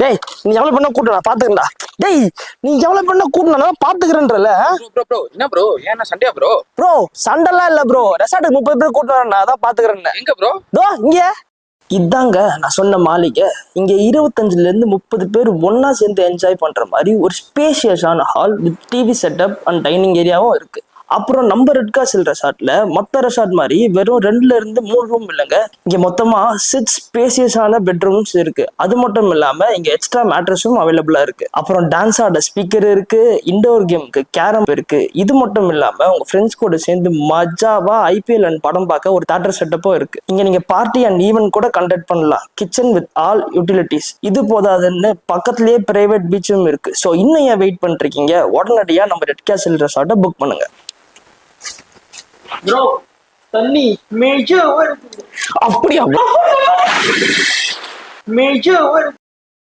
டேய் நீ எவ்வளவு பண்ண கூட்டணும் பாத்துக்கண்டா. டேய் நீ எவ்வளவு பண்ண கூட்டணும் பாத்துக்கிறேன்றல. ப்ரோ என்ன ப்ரோ ஏன்னா சண்டையா ப்ரோ? ப்ரோ சண்டெல்லாம் இல்ல ப்ரோ, ரெசார்ட்டுக்கு 30 பேர் கூட்டணும், அதான் பாத்துக்கிறேன். எங்க ப்ரோ? தோ இங்க இதாங்க நான் சொன்ன மாளிகை. இங்க 25ல இருந்து 30 பேர் ஒன்னா சேர்ந்து என்ஜாய் பண்ற மாதிரி ஒரு ஸ்பேஷியஸான hall with TV setup and dining ஏரியாவும் இருக்கு. அப்புறம் நம்ம ரெட் காசில் ரெசார்ட்ல மொத்த ரெசார்ட் மாதிரி வெறும் 2ல இருந்து 3 ரூம் இல்லைங்க, இங்க மொத்தமா 6 ஸ்பேசியஸான பெட்ரூம்ஸ் இருக்கு. அது மட்டும் இல்லாம இங்க எக்ஸ்ட்ரா மேட்ரஸும் அவைலபிளா இருக்கு. அப்புறம் டான்ஸ் ஆட ஸ்பீக்கர் இருக்கு, இண்டோர் கேமுக்கு கேரம் இருக்கு. இது மட்டும் இல்லாம உங்க ஃப்ரெண்ட்ஸ் கூட சேர்ந்து மஜாவா IPL அண்ட் படம் பார்க்க ஒரு தியேட்டர் செட்டப்பும் இருக்கு. இங்க நீங்க பார்ட்டி அண்ட் ஈவென்ட் கூட கண்டக்ட் பண்ணலாம். Kitchen with all utilities. இது போதாதுன்னு பக்கத்துலயே பிரைவேட் பீச்சும் இருக்கு. ஸோ இன்னும் ஏன் வெயிட் பண்ணிருக்கீங்க, உடனடியா நம்ம ரெட் காசில் ரெசார்ட்டை புக் பண்ணுங்க. ப்ரோ தண்ணி மேஜர் வருது. அப்படியா? மேஜர் வருது.